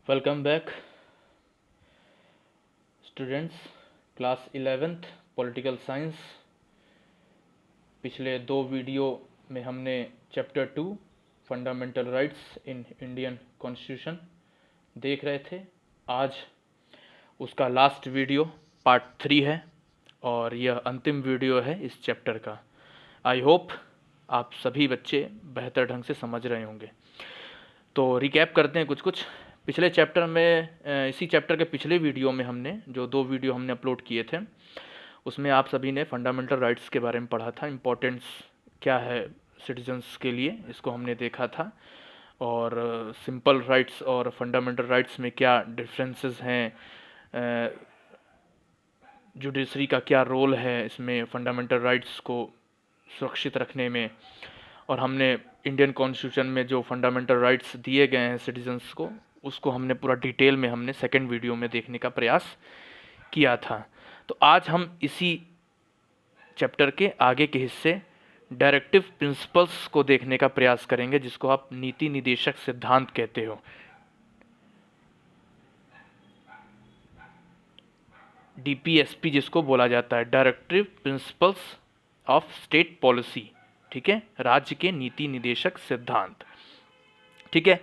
Welcome back students, class 11th political science. पिछले दो video में हमने chapter 2 fundamental rights in Indian constitution देख रहे थे। आज उसका लास्ट वीडियो पार्ट 3 है और यह अंतिम वीडियो है इस चैप्टर का। आई होप आप सभी बच्चे बेहतर ढंग से समझ रहे होंगे। तो रिकैप करते हैं कुछ पिछले चैप्टर में। इसी चैप्टर के पिछले वीडियो में हमने जो दो वीडियो हमने अपलोड किए थे उसमें आप सभी ने फंडामेंटल राइट्स के बारे में पढ़ा था। इम्पोर्टेंस क्या है सिटीजन्स के लिए, इसको हमने देखा था। और सिंपल राइट्स और फंडामेंटल राइट्स में क्या डिफरेंसेस हैं, जुडिशरी का क्या रोल है इसमें फंडामेंटल राइट्स को सुरक्षित रखने में। और हमने इंडियन कॉन्स्टिट्यूशन में जो फंडामेंटल राइट्स दिए गए हैं सिटीजन्स को, उसको हमने पूरा डिटेल में हमने सेकंड वीडियो में देखने का प्रयास किया था। तो आज हम इसी चैप्टर के आगे के हिस्से डायरेक्टिव प्रिंसिपल्स को देखने का प्रयास करेंगे, जिसको आप नीति निदेशक सिद्धांत कहते हो। डीपीएसपी जिसको बोला जाता है, directive principles of state policy. ठीक है, राज्य के नीति निदेशक सिद्धांत। ठीक है,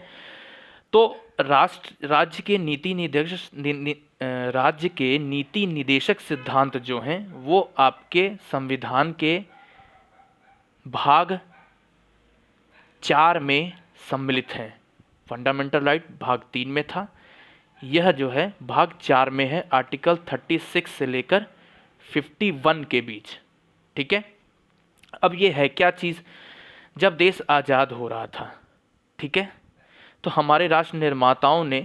तो राज्य के नीति निदेशक सिद्धांत जो हैं वो आपके संविधान के भाग 4 में सम्मिलित हैं। फंडामेंटल राइट भाग 3 में था, यह जो है भाग 4 में है, आर्टिकल 36 से लेकर 51 के बीच। ठीक है, अब ये है क्या चीज़, जब देश आज़ाद हो रहा था, ठीक है, तो हमारे राष्ट्र निर्माताओं ने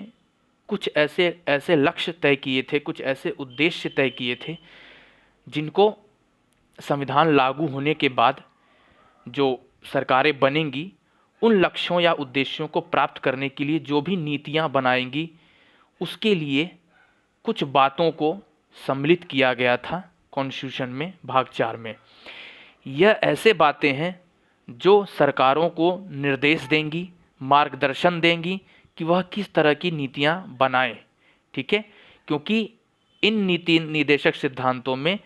कुछ ऐसे लक्ष्य तय किए थे, कुछ ऐसे उद्देश्य तय किए थे जिनको संविधान लागू होने के बाद जो सरकारें बनेंगी उन लक्ष्यों या उद्देश्यों को प्राप्त करने के लिए जो भी नीतियां बनाएंगी उसके लिए कुछ बातों को सम्मिलित किया गया था कॉन्स्टिट्यूशन में भाग 4 में। यह ऐसे बातें हैं जो सरकारों को निर्देश देंगी, मार्गदर्शन देंगी कि वह किस तरह की नीतियां बनाएं। ठीक है, क्योंकि इन नीति निदेशक सिद्धांतों में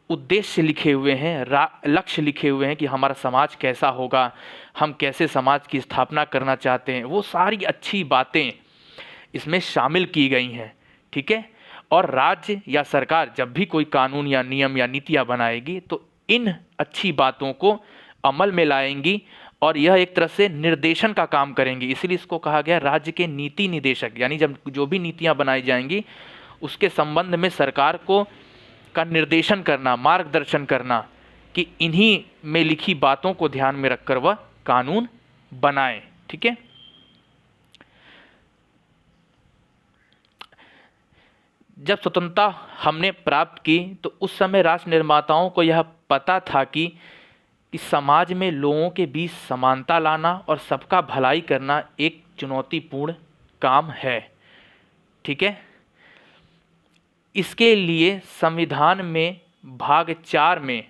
उद्देश्य लिखे हुए हैं, लक्ष्य लिखे हुए हैं कि हमारा समाज कैसा होगा, हम कैसे समाज की स्थापना करना चाहते हैं, वो सारी अच्छी बातें इसमें शामिल की गई हैं। ठीक है, और राज्य या सरकार जब भी कोई कानून या नियम या नीतियां बनाएगी तो इन अच्छी बातों को अमल में लाएंगी और यह एक तरह से निर्देशन का काम करेंगी। इसीलिए इसको कहा गया राज्य के नीति निदेशक, यानी जब जो भी नीतियां बनाई जाएंगी उसके संबंध में सरकार को का निर्देशन करना, मार्गदर्शन करना कि इन्हीं में लिखी बातों को ध्यान में रखकर वह कानून बनाए। ठीक है, जब स्वतंत्रता हमने प्राप्त की तो उस समय राष्ट्र निर्माताओं को यह पता था कि समाज में लोगों के बीच समानता लाना और सबका भलाई करना एक चुनौतीपूर्ण काम है। ठीक है, इसके लिए संविधान में भाग 4 में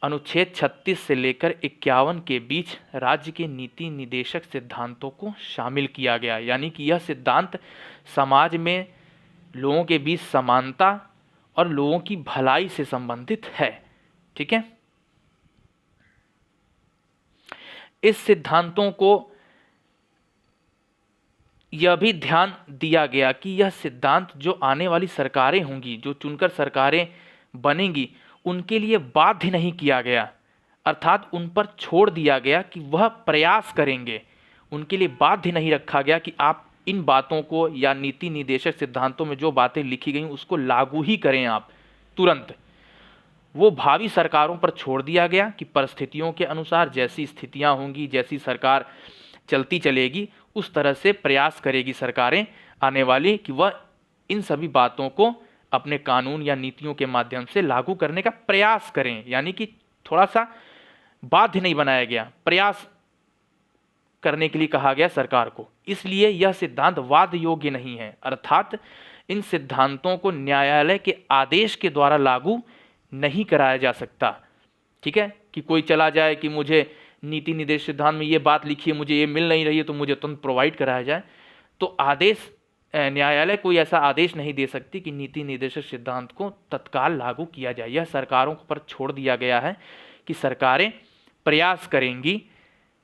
अनुच्छेद 36 से लेकर 51 के बीच राज्य के नीति निदेशक सिद्धांतों को शामिल किया गया। यानी कि यह सिद्धांत समाज में लोगों के बीच समानता और लोगों की भलाई से संबंधित है। ठीक है, इस सिद्धांतों को यह भी ध्यान दिया गया कि यह सिद्धांत जो आने वाली सरकारें होंगी, जो चुनकर सरकारें बनेंगी, उनके लिए बाध्य नहीं किया गया, अर्थात उन पर छोड़ दिया गया कि वह प्रयास करेंगे। उनके लिए बाध्य नहीं रखा गया कि आप इन बातों को या नीति निदेशक सिद्धांतों में जो बातें लिखी गई उसको लागू ही करें आप तुरंत। वो भावी सरकारों पर छोड़ दिया गया कि परिस्थितियों के अनुसार जैसी स्थितियां होंगी, जैसी सरकार चलती चलेगी, उस तरह से प्रयास करेगी सरकारें आने वाली कि वह इन सभी बातों को अपने कानून या नीतियों के माध्यम से लागू करने का प्रयास करें। यानी कि थोड़ा सा बाध्य नहीं बनाया गया, प्रयास करने के लिए कहा गया सरकार को। इसलिए यह सिद्धांत वाद योग्य नहीं है, अर्थात इन सिद्धांतों को न्यायालय के आदेश के द्वारा लागू नहीं कराया जा सकता। ठीक है, कि कोई चला जाए कि मुझे नीति निदेश सिद्धांत में ये बात लिखी है, मुझे ये मिल नहीं रही है तो मुझे तुरंत प्रोवाइड कराया जाए, तो न्यायालय कोई ऐसा आदेश नहीं दे सकती कि नीति निर्देशक सिद्धांत को तत्काल लागू किया जाए। यह सरकारों पर छोड़ दिया गया है कि सरकारें प्रयास करेंगी,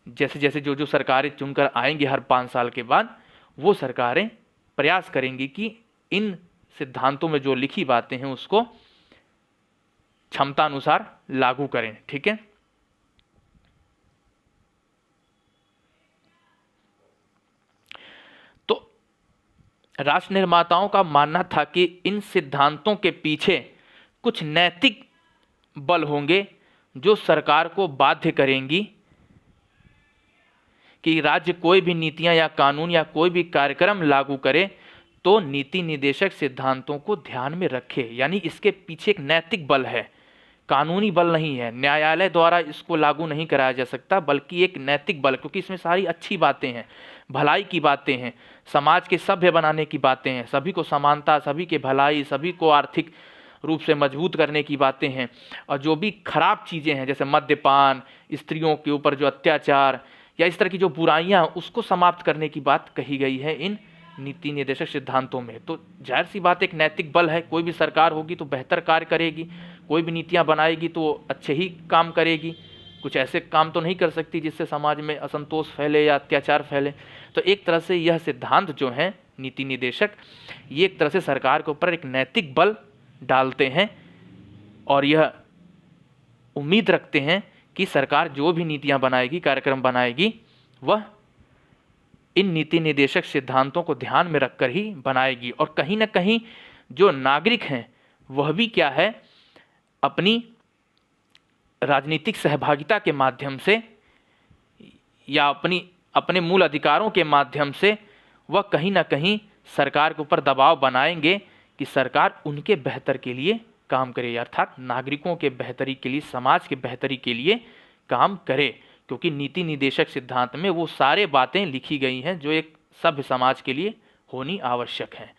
जैसे जैसे जो सरकारें चुनकर आएंगी हर 5 साल के बाद, वो सरकारें प्रयास करेंगी कि इन सिद्धांतों में जो लिखी बातें हैं उसको क्षमता अनुसार लागू करें। ठीक है, तो राष्ट्र निर्माताओं का मानना था कि इन सिद्धांतों के पीछे कुछ नैतिक बल होंगे जो सरकार को बाध्य करेंगी कि राज्य कोई भी नीतियां या कानून या कोई भी कार्यक्रम लागू करे तो नीति निर्देशक सिद्धांतों को ध्यान में रखे। यानी इसके पीछे एक नैतिक बल है, कानूनी बल नहीं है। न्यायालय द्वारा इसको लागू नहीं कराया जा सकता, बल्कि एक नैतिक बल, क्योंकि इसमें सारी अच्छी बातें हैं, भलाई की बातें हैं, समाज के सभ्य बनाने की बातें हैं, सभी को समानता, सभी के भलाई, सभी को आर्थिक रूप से मजबूत करने की बातें हैं। और जो भी खराब चीज़ें हैं जैसे मद्यपान, स्त्रियों के ऊपर जो अत्याचार या इस तरह की जो बुराइयां, उसको समाप्त करने की बात कही गई है इन नीति निर्देशक सिद्धांतों में। तो जाहिर सी बात एक नैतिक बल है, कोई भी सरकार होगी तो बेहतर कार्य करेगी, कोई भी नीतियां बनाएगी तो अच्छे ही काम करेगी, कुछ ऐसे काम तो नहीं कर सकती जिससे समाज में असंतोष फैले या अत्याचार फैले। तो एक तरह से यह सिद्धांत जो हैं नीति निर्देशक, ये एक तरह से सरकार के ऊपर एक नैतिक बल डालते हैं और यह उम्मीद रखते हैं कि सरकार जो भी नीतियां बनाएगी, कार्यक्रम बनाएगी, वह इन नीति निर्देशक सिद्धांतों को ध्यान में रखकर ही बनाएगी। और कहीं ना कहीं जो नागरिक हैं वह भी क्या है, अपनी राजनीतिक सहभागिता के माध्यम से या अपने मूल अधिकारों के माध्यम से वह कहीं ना कहीं सरकार के ऊपर दबाव बनाएंगे कि सरकार उनके बेहतर के लिए काम करे, अर्थात नागरिकों के बेहतरी के लिए, समाज के बेहतरी के लिए काम करे। क्योंकि नीति निर्देशक सिद्धांत में वो सारे बातें लिखी गई हैं जो एक सभ्य समाज के लिए होनी आवश्यक है।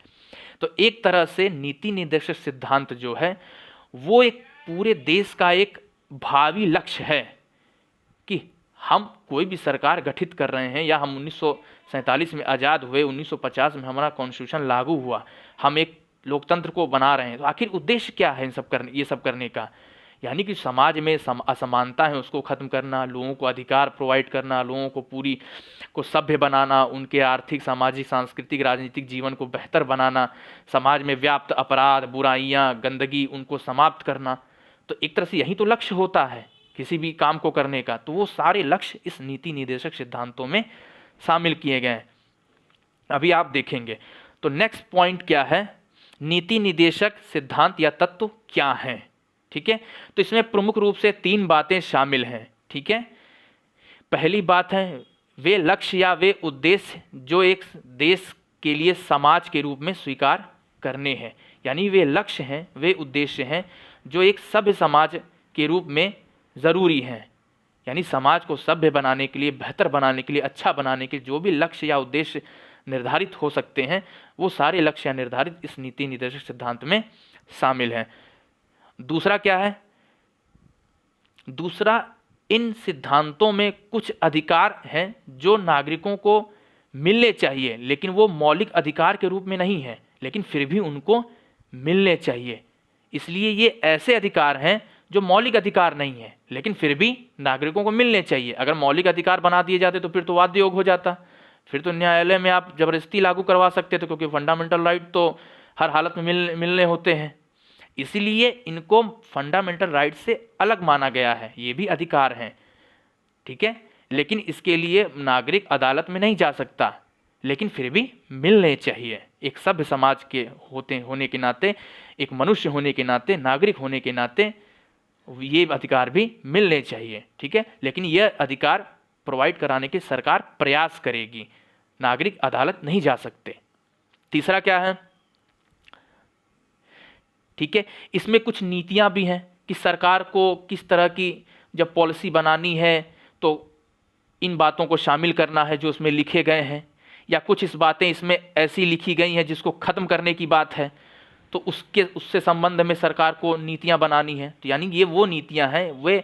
तो एक तरह से नीति निर्देशक सिद्धांत जो है वो एक पूरे देश का एक भावी लक्ष्य है कि हम कोई भी सरकार गठित कर रहे हैं, या हम 1947 में आज़ाद हुए, 1950 में हमारा कॉन्स्टिट्यूशन लागू हुआ, हम एक लोकतंत्र को बना रहे हैं, तो आखिर उद्देश्य क्या है ये सब करने का? यानी कि समाज में असमानता है उसको ख़त्म करना, लोगों को अधिकार प्रोवाइड करना, लोगों को पूरी को सभ्य बनाना, उनके आर्थिक, सामाजिक, सांस्कृतिक, राजनीतिक जीवन को बेहतर बनाना, समाज में व्याप्त अपराध, बुराइयां, गंदगी, उनको समाप्त करना। तो एक तरह से यही तो लक्ष्य होता है किसी भी काम को करने का। तो वो सारे लक्ष्य इस नीति निर्देशक सिद्धांतों में शामिल किए गए हैं। अभी आप देखेंगे। तो नेक्स्ट पॉइंट क्या है, नीति निर्देशक सिद्धांत या तत्व क्या हैं। ठीक है, तो इसमें प्रमुख रूप से 3 बातें शामिल हैं। ठीक है, पहली बात है वे लक्ष्य या वे उद्देश्य जो एक देश के लिए समाज के रूप में स्वीकार करने हैं। यानी वे लक्ष्य हैं, वे उद्देश्य हैं जो एक सभ्य समाज के रूप में ज़रूरी हैं। यानी समाज को सभ्य बनाने के लिए, बेहतर बनाने के लिए, अच्छा बनाने के लिए जो भी लक्ष्य या उद्देश्य निर्धारित हो सकते हैं, वो सारे लक्ष्य या निर्धारित इस नीति निर्देशक सिद्धांत में शामिल हैं। दूसरा क्या है, दूसरा इन सिद्धांतों में कुछ अधिकार हैं जो नागरिकों को मिलने चाहिए, लेकिन वो मौलिक अधिकार के रूप में नहीं है, लेकिन फिर भी उनको मिलने चाहिए। इसलिए ये ऐसे अधिकार हैं जो मौलिक अधिकार नहीं है, लेकिन फिर भी नागरिकों को मिलने चाहिए। अगर मौलिक अधिकार बना दिए जाते तो फिर तो वाद योग हो जाता, फिर तो न्यायालय में आप जबरदस्ती लागू करवा सकते थे, क्योंकि फंडामेंटल राइट तो हर हालत में मिलने होते हैं। इसीलिए इनको फंडामेंटल राइट से अलग माना गया है, ये भी अधिकार हैं। ठीक है, लेकिन इसके लिए नागरिक अदालत में नहीं जा सकता, लेकिन फिर भी मिलने चाहिए। एक सभ्य समाज के होने के नाते, एक मनुष्य होने के नाते, नागरिक होने के नाते ये अधिकार भी मिलने चाहिए। ठीक है, लेकिन यह अधिकार प्रोवाइड कराने की सरकार प्रयास करेगी, नागरिक अदालत नहीं जा सकते। तीसरा क्या है, ठीक है, इसमें कुछ नीतियां भी हैं कि सरकार को किस तरह की जब पॉलिसी बनानी है तो इन बातों को शामिल करना है जो उसमें लिखे गए हैं, या कुछ इस बातें इसमें ऐसी लिखी गई हैं जिसको ख़त्म करने की बात है, तो उससे संबंध में सरकार को नीतियां बनानी है। तो यानी ये वो नीतियां हैं, वे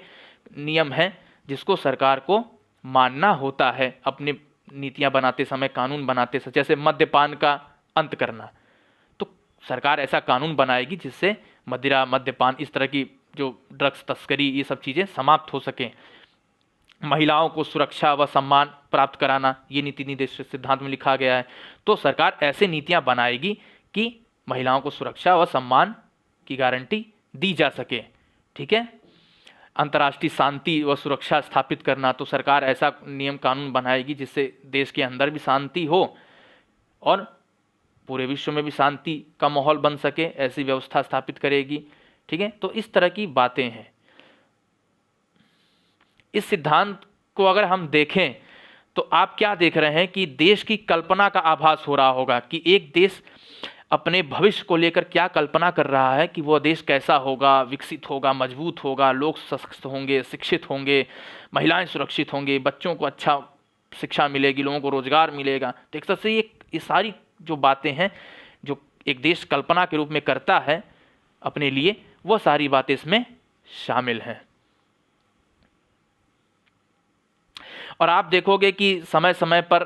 नियम हैं जिसको सरकार को मानना होता है अपने नीतियाँ बनाते समय, कानून बनाते समय, जैसे मद्यपान का अंत करना, तो सरकार ऐसा कानून बनाएगी जिससे मदिरा, मद्यपान, इस तरह की जो ड्रग्स तस्करी, ये सब चीज़ें समाप्त हो सकें। महिलाओं को सुरक्षा व सम्मान प्राप्त कराना, ये नीति निर्देशक सिद्धांत में लिखा गया है। तो सरकार ऐसे नीतियां बनाएगी कि महिलाओं को सुरक्षा व सम्मान की गारंटी दी जा सके। ठीक है। अंतर्राष्ट्रीय शांति व सुरक्षा स्थापित करना, तो सरकार ऐसा नियम कानून बनाएगी जिससे देश के अंदर भी शांति हो और पूरे विश्व में भी शांति का माहौल बन सके, ऐसी व्यवस्था स्थापित करेगी। ठीक है। तो इस तरह की बातें हैं। इस सिद्धांत को अगर हम देखें तो आप क्या देख रहे हैं कि देश की कल्पना का आभास हो रहा होगा कि एक देश अपने भविष्य को लेकर क्या कल्पना कर रहा है कि वह देश कैसा होगा, विकसित होगा, मजबूत होगा, लोग सशक्त होंगे, शिक्षित होंगे, महिलाएं सुरक्षित होंगे, बच्चों को अच्छा शिक्षा मिलेगी, लोगों को रोजगार मिलेगा। तो एक तरह से ये सारी जो बातें हैं जो एक देश कल्पना के रूप में करता है अपने लिए, वह सारी बातें इसमें शामिल हैं। और आप देखोगे कि समय समय पर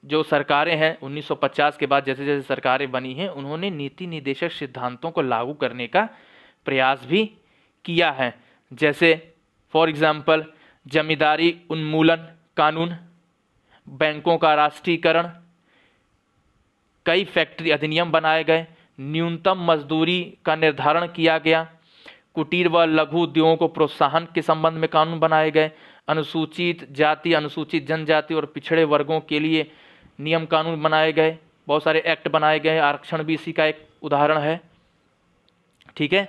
जो सरकारें हैं 1950 के बाद जैसे जैसे सरकारें बनी हैं, उन्होंने नीति निर्देशक सिद्धांतों को लागू करने का प्रयास भी किया है। जैसे फॉर एग्जाम्पल जमींदारी उन्मूलन कानून, बैंकों का राष्ट्रीयकरण, कई फैक्ट्री अधिनियम बनाए गए, न्यूनतम मजदूरी का निर्धारण किया गया, कुटीर व लघु उद्योगों को प्रोत्साहन के संबंध में कानून बनाए गए, अनुसूचित जाति, अनुसूचित जनजाति और पिछड़े वर्गों के लिए नियम कानून बनाए गए, बहुत सारे एक्ट बनाए गए, आरक्षण भी इसी का एक उदाहरण है। ठीक है।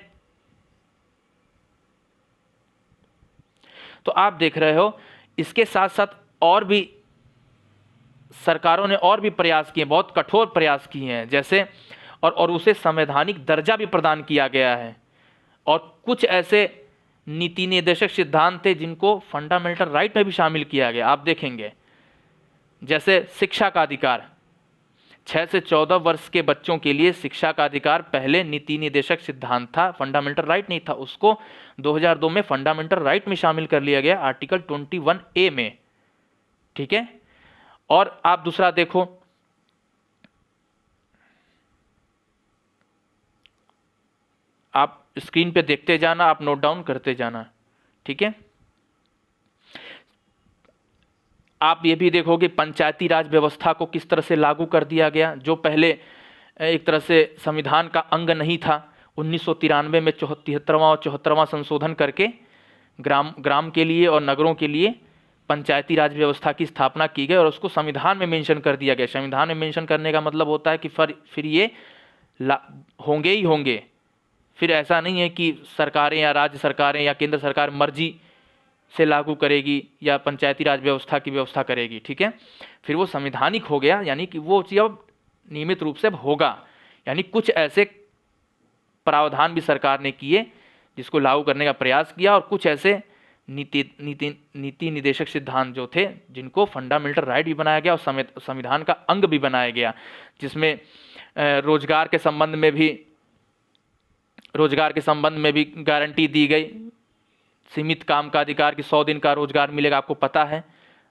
तो आप देख रहे हो इसके साथ साथ और भी सरकारों ने और भी प्रयास किए, बहुत कठोर प्रयास किए हैं। जैसे और उसे संवैधानिक दर्जा भी प्रदान किया गया है। और कुछ ऐसे नीति निर्देशक सिद्धांत थे जिनको फंडामेंटल राइट में भी शामिल किया गया। आप देखेंगे जैसे शिक्षा का अधिकार, 6 से 14 वर्ष के बच्चों के लिए शिक्षा का अधिकार पहले नीति निर्देशक सिद्धांत था, फंडामेंटल राइट नहीं था। उसको 2002 में फंडामेंटल राइट में शामिल कर लिया गया आर्टिकल 21A में। ठीक है। और आप दूसरा देखो, आप स्क्रीन पे देखते जाना, आप नोट डाउन करते जाना। ठीक है। आप ये भी देखोगे पंचायती राज व्यवस्था को किस तरह से लागू कर दिया गया, जो पहले एक तरह से संविधान का अंग नहीं था। 1993 में 73वां और 74वां संशोधन करके ग्राम के लिए और नगरों के लिए पंचायती राज व्यवस्था की स्थापना की गई और उसको संविधान में मेंशन कर दिया गया। संविधान में मेंशन करने का मतलब होता है कि फिर ये होंगे ही होंगे। फिर ऐसा नहीं है कि सरकारें या राज्य सरकारें या केंद्र सरकार मर्जी से लागू करेगी या पंचायती राज व्यवस्था की व्यवस्था करेगी। ठीक है। फिर वो संवैधानिक हो गया, यानी कि वो चीज़ अब नियमित रूप से अब होगा। यानी कुछ ऐसे प्रावधान भी सरकार ने किए जिसको लागू करने का प्रयास किया, और कुछ ऐसे नीति निर्देशक सिद्धांत जो थे जिनको फंडामेंटल राइट भी बनाया गया और संविधान का अंग भी बनाया गया, जिसमें रोजगार के संबंध में भी गारंटी दी गई। सीमित काम का अधिकार कि 100 दिन का रोजगार मिलेगा। आपको पता है,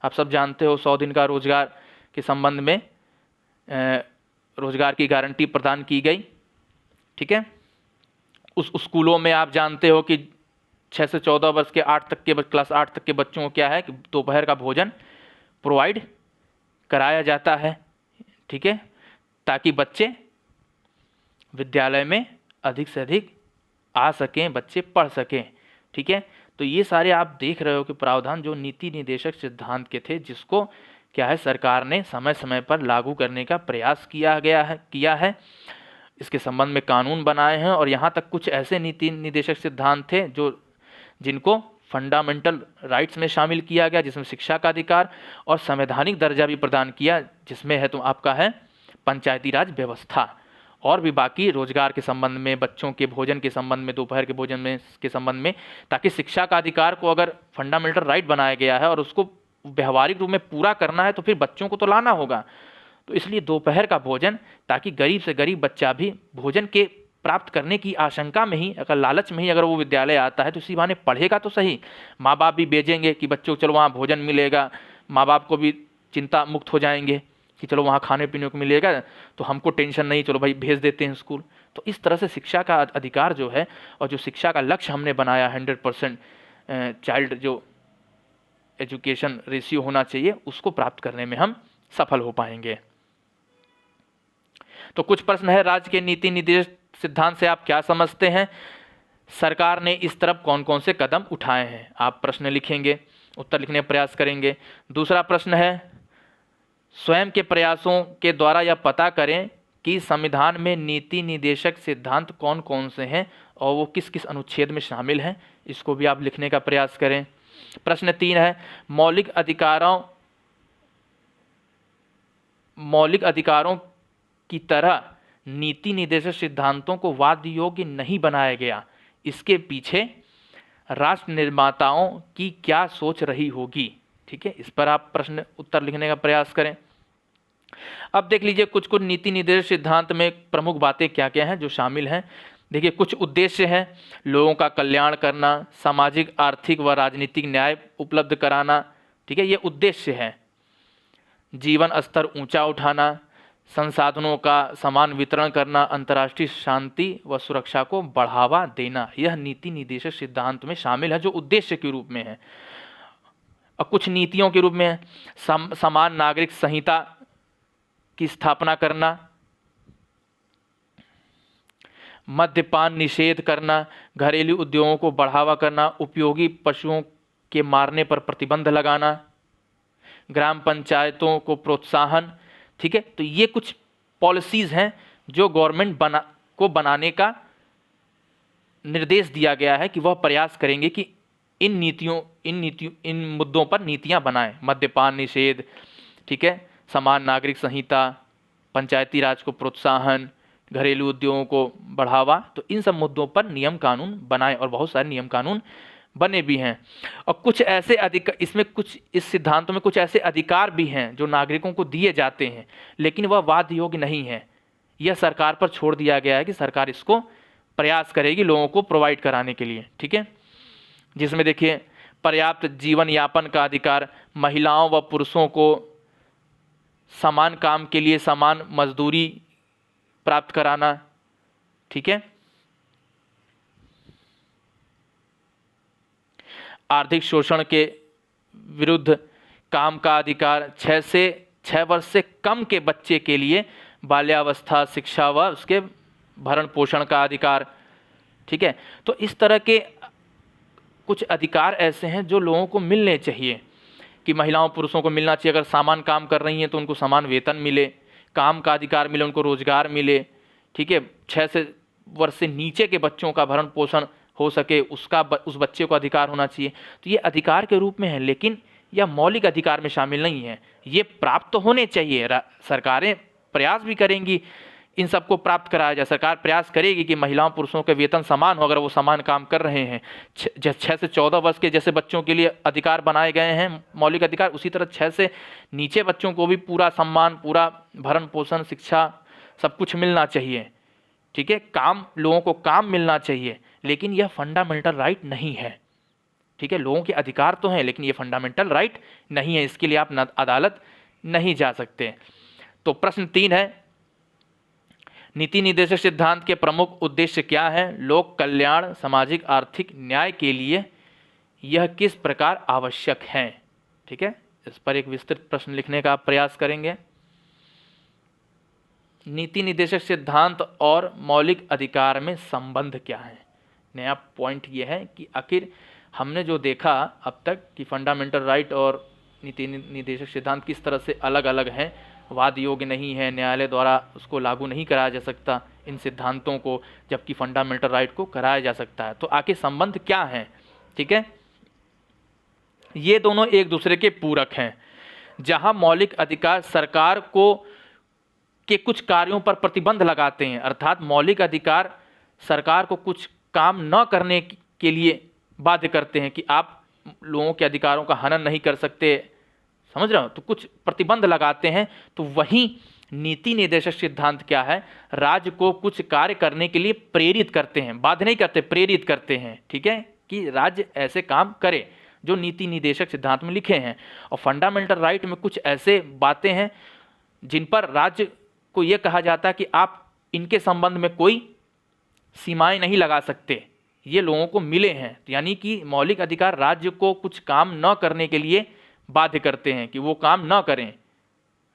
आप सब जानते हो, 100 दिन का रोजगार के संबंध में रोजगार की गारंटी प्रदान की गई। ठीक है। उस स्कूलों में आप जानते हो कि 6 से 14 वर्ष के क्लास 8 तक के बच्चों को क्या है कि दोपहर का भोजन प्रोवाइड कराया जाता है। ठीक है। ताकि बच्चे विद्यालय में अधिक से अधिक आ सकें, बच्चे पढ़ सकें। ठीक है। तो ये सारे आप देख रहे हो कि प्रावधान जो नीति निर्देशक सिद्धांत के थे, जिसको क्या है सरकार ने समय समय पर लागू करने का प्रयास किया है। इसके संबंध में कानून बनाए हैं, और यहाँ तक कुछ ऐसे नीति निर्देशक सिद्धांत थे जिनको फंडामेंटल राइट्स में शामिल किया गया, जिसमें शिक्षा का अधिकार और संवैधानिक दर्जा भी प्रदान किया, जिसमें है तो आपका है पंचायती राज व्यवस्था। और भी बाकी रोजगार के संबंध में, बच्चों के भोजन के संबंध में, दोपहर के भोजन में के संबंध में, ताकि शिक्षा का अधिकार को अगर फंडामेंटल राइट बनाया गया है और उसको व्यवहारिक रूप में पूरा करना है तो फिर बच्चों को तो लाना होगा। तो इसलिए दोपहर का भोजन, ताकि गरीब से गरीब बच्चा भी भोजन के प्राप्त करने की आशंका में ही, अगर लालच में ही अगर वो विद्यालय आता है तो इसी बहाने पढ़ेगा तो सही। माँ बाप भी भेजेंगे कि बच्चों को चलो वहाँ भोजन मिलेगा, माँ बाप को भी चिंता मुक्त हो जाएंगे कि चलो वहाँ खाने पीने को मिलेगा तो हमको टेंशन नहीं, चलो भाई भेज देते हैं स्कूल। तो इस तरह से शिक्षा का अधिकार जो है और जो शिक्षा का लक्ष्य हमने बनाया 100% चाइल्ड जो एजुकेशन रेशियो होना चाहिए, उसको प्राप्त करने में हम सफल हो पाएंगे। तो कुछ प्रश्न है, राज्य के नीति निर्देश सिद्धांत से आप क्या समझते हैं? सरकार ने इस तरफ कौन कौन से कदम उठाए हैं? आप प्रश्न लिखेंगे, उत्तर लिखने का प्रयास करेंगे। दूसरा प्रश्न है, स्वयं के प्रयासों के द्वारा यह पता करें कि संविधान में नीति निर्देशक सिद्धांत कौन कौन से हैं और वो किस किस अनुच्छेद में शामिल हैं, इसको भी आप लिखने का प्रयास करें। प्रश्न 3 है, मौलिक अधिकारों की तरह नीति निर्देशक सिद्धांतों को वाद योग्य नहीं बनाया गया, इसके पीछे राष्ट्र निर्माताओं की क्या सोच रही होगी? ठीक है, इस पर आप प्रश्न उत्तर लिखने का प्रयास करें। अब देख लीजिए कुछ कुछ नीति निर्देशक सिद्धांत में प्रमुख बातें क्या क्या हैं जो शामिल हैं। देखिए, कुछ उद्देश्य हैं, लोगों का कल्याण करना, सामाजिक आर्थिक व राजनीतिक न्याय उपलब्ध कराना, ठीक है, ये उद्देश्य है। जीवन स्तर ऊंचा उठाना, संसाधनों का समान वितरण करना, अंतर्राष्ट्रीय शांति व सुरक्षा को बढ़ावा देना, यह नीति निर्देशक सिद्धांत में शामिल है जो उद्देश्य के रूप में है। और कुछ नीतियों के रूप में है, समान नागरिक संहिता की स्थापना करना, मद्यपान निषेध करना, घरेलू उद्योगों को बढ़ावा करना, उपयोगी पशुओं के मारने पर प्रतिबंध लगाना, ग्राम पंचायतों को प्रोत्साहन, ठीक है। तो ये कुछ पॉलिसीज़ हैं जो गवर्नमेंट बनाने का निर्देश दिया गया है कि वह प्रयास करेंगे कि इन मुद्दों पर नीतियां बनाएं। मद्यपान निषेध, ठीक है, समान नागरिक संहिता, पंचायती राज को प्रोत्साहन, घरेलू उद्योगों को बढ़ावा, तो इन सब मुद्दों पर नियम कानून बनाएं और बहुत सारे नियम कानून बने भी हैं। और कुछ ऐसे इसमें कुछ इस सिद्धांतों में कुछ ऐसे अधिकार भी हैं जो नागरिकों को दिए जाते हैं, लेकिन वह वाद योग्य नहीं है। यह सरकार पर छोड़ दिया गया है कि सरकार इसको प्रयास करेगी लोगों को प्रोवाइड कराने के लिए, ठीक है। जिसमें देखिए, पर्याप्त जीवन यापन का अधिकार, महिलाओं व पुरुषों को समान काम के लिए समान मजदूरी प्राप्त कराना, ठीक है। आर्थिक शोषण के विरुद्ध काम का अधिकार, 6 वर्ष से कम के बच्चे के लिए बाल्यावस्था शिक्षा व उसके भरण पोषण का अधिकार, ठीक है। तो इस तरह के कुछ अधिकार ऐसे हैं जो लोगों को मिलने चाहिए कि महिलाओं पुरुषों को मिलना चाहिए। अगर समान काम कर रही हैं तो उनको समान वेतन मिले, काम का अधिकार मिले, उनको रोजगार मिले, ठीक है। 6 वर्ष से नीचे के बच्चों का भरण पोषण हो सके, उस बच्चे को अधिकार होना चाहिए। तो ये अधिकार के रूप में है, लेकिन यह मौलिक अधिकार में शामिल नहीं है। ये प्राप्त तो होने चाहिए, सरकारें प्रयास भी करेंगी इन सबको प्राप्त कराया जाए। सरकार प्रयास करेगी कि महिलाओं पुरुषों के वेतन समान हो, अगर वो समान काम कर रहे हैं। 6 से 14 वर्ष के जैसे बच्चों के लिए अधिकार बनाए गए हैं मौलिक अधिकार, उसी तरह 6 से नीचे बच्चों को भी पूरा सम्मान, पूरा भरण पोषण, शिक्षा सब कुछ मिलना चाहिए, ठीक है। लोगों को काम मिलना चाहिए, लेकिन यह फंडामेंटल राइट नहीं है, ठीक है। लोगों के अधिकार तो हैं, लेकिन ये फंडामेंटल राइट नहीं है, इसके लिए आप अदालत नहीं जा सकते। तो प्रश्न 3 है, नीति निर्देशक सिद्धांत के प्रमुख उद्देश्य क्या है? लोक कल्याण, सामाजिक आर्थिक न्याय के लिए यह किस प्रकार आवश्यक है, ठीक है। इस पर एक विस्तृत प्रश्न लिखने का आप प्रयास करेंगे। नीति निर्देशक सिद्धांत और मौलिक अधिकार में संबंध क्या है? नया पॉइंट ये है कि आखिर हमने जो देखा अब तक कि फंडामेंटल राइट और नीति निर्देशक सिद्धांत किस तरह से अलग अलग हैं, वाद योग्य नहीं है, न्यायालय द्वारा उसको लागू नहीं कराया जा सकता इन सिद्धांतों को, जबकि फंडामेंटल राइट को कराया जा सकता है। तो आखिर संबंध क्या है, ठीक है। ये दोनों एक दूसरे के पूरक हैं। जहां मौलिक अधिकार सरकार को के कुछ कार्यों पर प्रतिबंध लगाते हैं, अर्थात मौलिक अधिकार सरकार को कुछ काम न करने के लिए बाध्य करते हैं कि आप लोगों के अधिकारों का हनन नहीं कर सकते, समझ रहे हो, तो कुछ प्रतिबंध लगाते हैं। तो वहीं नीति निर्देशक सिद्धांत क्या है? राज्य को कुछ कार्य करने के लिए प्रेरित करते हैं, बाध्य नहीं करते, प्रेरित करते हैं, ठीक है, कि राज्य ऐसे काम करे। जो नीति निदेशक सिद्धांत में लिखे हैं। और फंडामेंटल राइट में कुछ ऐसे बातें हैं जिन पर राज्य को यह कहा जाता है कि आप इनके संबंध में कोई सीमाएं नहीं लगा सकते, ये लोगों को मिले हैं। यानी कि मौलिक अधिकार राज्य को कुछ काम न करने के लिए बाध्य करते हैं कि वो काम न करें,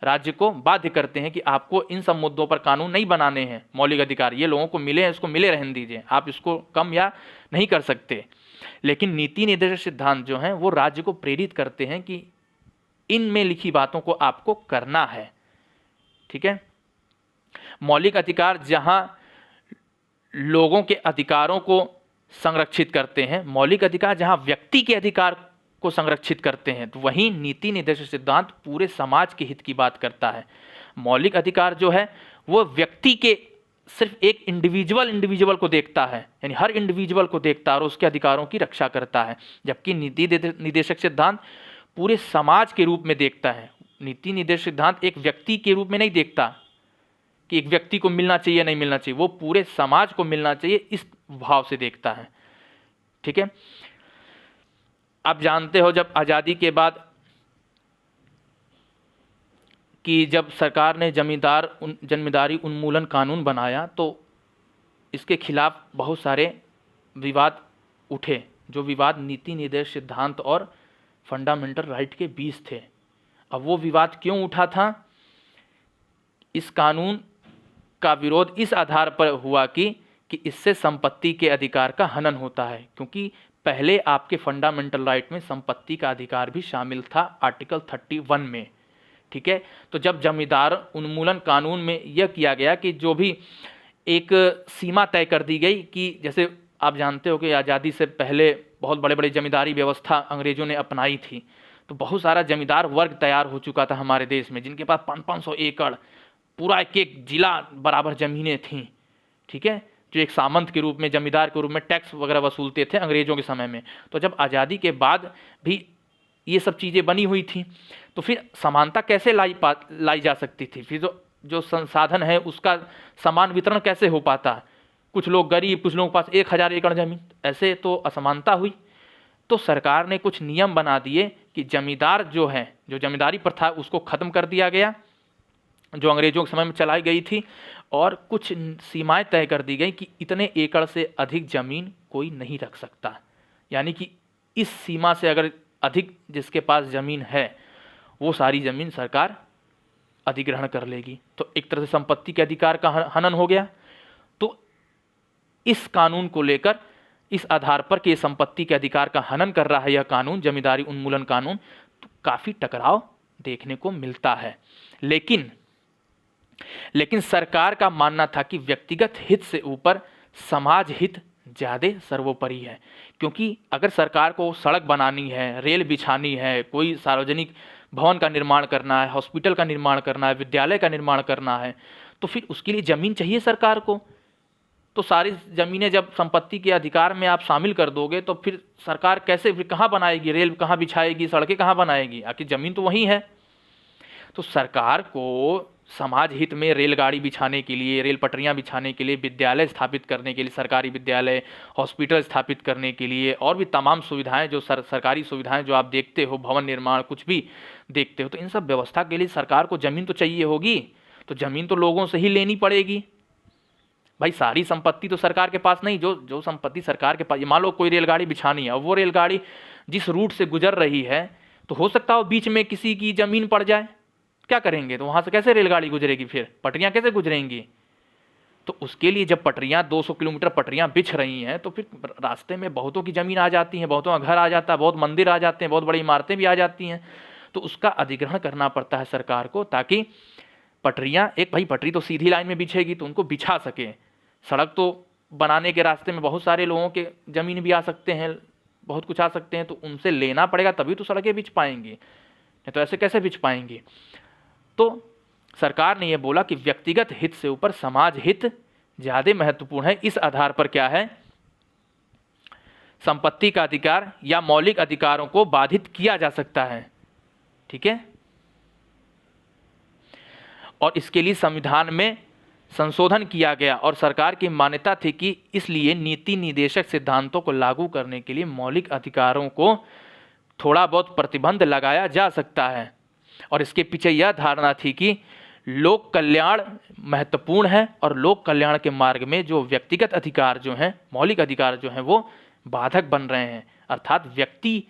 राज्य को बाध्य करते हैं कि आपको इन सब मुद्दों पर कानून नहीं बनाने हैं। मौलिक अधिकार ये लोगों को मिले हैं, इसको मिले रहने दीजिए, आप इसको कम या नहीं कर सकते। लेकिन नीति निर्देशक सिद्धांत जो हैं वो राज्य को प्रेरित करते हैं कि इनमें लिखी बातों को आपको करना है। ठीक है, मौलिक अधिकार जहां लोगों के अधिकारों को संरक्षित करते हैं, मौलिक अधिकार जहां व्यक्ति के अधिकार को संरक्षित करते हैं, तो वहीं नीति निर्देशक सिद्धांत पूरे समाज के हित की बात करता है। मौलिक अधिकार जो है वो व्यक्ति के सिर्फ एक इंडिविजुअल को देखता है, यानी हर इंडिविजुअल को देखता है और उसके अधिकारों की रक्षा करता है, जबकि नीति निदेशक सिद्धांत पूरे समाज के रूप में देखता है। नीति निर्देशक सिद्धांत एक व्यक्ति के रूप में नहीं देखता कि एक व्यक्ति को मिलना चाहिए नहीं मिलना चाहिए, वो पूरे समाज को मिलना चाहिए इस भाव से देखता है। ठीक है, आप जानते हो जब आज़ादी के बाद कि जब सरकार ने जमींदारी उन्मूलन कानून बनाया तो इसके खिलाफ बहुत सारे विवाद उठे, जो विवाद नीति निर्देशक सिद्धांत और फंडामेंटल राइट के बीच थे। अब वो विवाद क्यों उठा था? इस कानून का विरोध इस आधार पर हुआ कि इससे संपत्ति के अधिकार का हनन होता है, क्योंकि पहले आपके फंडामेंटल राइट में संपत्ति का अधिकार भी शामिल था आर्टिकल 31 में। ठीक है, तो जब जमींदार उन्मूलन कानून में यह किया गया कि जो भी एक सीमा तय कर दी गई कि जैसे आप जानते हो कि आज़ादी से पहले बहुत बड़े बड़े जमींदारी व्यवस्था अंग्रेजों ने अपनाई थी, तो बहुत सारा जमींदार वर्ग तैयार हो चुका था हमारे देश में, जिनके पास 500 एकड़ पूरा एक जिला बराबर ज़मीनें थीं। ठीक है, जो एक सामंत के रूप में, जमींदार के रूप में टैक्स वगैरह वसूलते थे अंग्रेजों के समय में। तो जब आज़ादी के बाद भी ये सब चीज़ें बनी हुई थी, तो फिर समानता कैसे लाई जा सकती थी? फिर जो संसाधन है उसका समान वितरण कैसे हो पाता? कुछ लोग गरीब, कुछ लोगों के पास 1000 एकड़ जमीन, ऐसे तो असमानता हुई। तो सरकार ने कुछ नियम बना दिए कि जमींदार जो है, जो जमींदारी प्रथा उसको ख़त्म कर दिया गया जो अंग्रेजों के समय में चलाई गई थी, और कुछ सीमाएं तय कर दी गई कि इतने एकड़ से अधिक ज़मीन कोई नहीं रख सकता। यानी कि इस सीमा से अगर अधिक जिसके पास ज़मीन है वो सारी ज़मीन सरकार अधिग्रहण कर लेगी। तो एक तरह से संपत्ति के अधिकार का हनन हो गया। तो इस कानून को लेकर, इस आधार पर कि संपत्ति के अधिकार का हनन कर रहा है यह कानून, जमींदारी उन्मूलन कानून, तो काफ़ी टकराव देखने को मिलता है। लेकिन सरकार का मानना था कि व्यक्तिगत हित से ऊपर समाज हित ज़्यादा सर्वोपरि है, क्योंकि अगर सरकार को सड़क बनानी है, रेल बिछानी है, कोई सार्वजनिक भवन का निर्माण करना है, हॉस्पिटल का निर्माण करना है, विद्यालय का निर्माण करना है, तो फिर उसके लिए ज़मीन चाहिए सरकार को। तो सारी ज़मीनें जब संपत्ति के अधिकार में आप शामिल कर दोगे तो फिर सरकार कैसे, फिर कहाँ बनाएगी, रेल कहाँ बिछाएगी, सड़कें कहाँ बनाएगी? आखिर ज़मीन तो वहीं है। तो सरकार को समाज हित में रेलगाड़ी बिछाने के लिए, रेल पटरियां बिछाने के लिए, विद्यालय स्थापित करने के लिए, सरकारी विद्यालय, हॉस्पिटल स्थापित करने के लिए, और भी तमाम सुविधाएं जो सरकारी सुविधाएं जो आप देखते हो, भवन निर्माण कुछ भी देखते हो, तो इन सब व्यवस्था के लिए सरकार को ज़मीन तो चाहिए होगी। तो ज़मीन तो लोगों से ही लेनी पड़ेगी भाई। सारी संपत्ति तो सरकार के पास नहीं, जो संपत्ति सरकार के पास, मान लो कोई रेलगाड़ी बिछानी है, वो रेलगाड़ी जिस रूट से गुजर रही है, तो हो सकता है बीच में किसी की ज़मीन पड़ जाए, क्या करेंगे? तो वहाँ से कैसे रेलगाड़ी गुजरेगी? फिर पटरियाँ कैसे गुजरेंगी? तो उसके लिए जब पटरियाँ 200 किलोमीटर पटरियाँ बिछ रही हैं, तो फिर रास्ते में बहुतों की ज़मीन आ जाती है, बहुतों का घर आ जाता है, बहुत मंदिर आ जाते हैं, बहुत बड़ी इमारतें भी आ जाती हैं। तो उसका अधिग्रहण करना पड़ता है सरकार को, ताकि पटरियाँ, एक भाई पटरी तो सीधी लाइन में बिछेगी तो उनको बिछा सके। सड़क तो बनाने के रास्ते में बहुत सारे लोगों के ज़मीन भी आ सकते हैं, बहुत कुछ आ सकते हैं, तो उनसे लेना पड़ेगा तभी तो सड़कें बिछ पाएंगी, नहीं तो ऐसे कैसे बिछ पाएंगी? तो सरकार ने यह बोला कि व्यक्तिगत हित से ऊपर समाज हित ज़्यादा महत्वपूर्ण है। इस आधार पर क्या है, संपत्ति का अधिकार या मौलिक अधिकारों को बाधित किया जा सकता है। ठीक है, और इसके लिए संविधान में संशोधन किया गया, और सरकार की मान्यता थी कि इसलिए नीति निदेशक सिद्धांतों को लागू करने के लिए मौलिक अधिकारों को थोड़ा बहुत प्रतिबंध लगाया जा सकता है। और इसके पीछे यह धारणा थी कि लोक कल्याण महत्वपूर्ण है और लोक कल्याण के मार्ग में जो व्यक्तिगत अधिकार जो हैं, मौलिक अधिकार जो हैं, वो बाधक बन रहे हैं। अर्थात व्यक्ति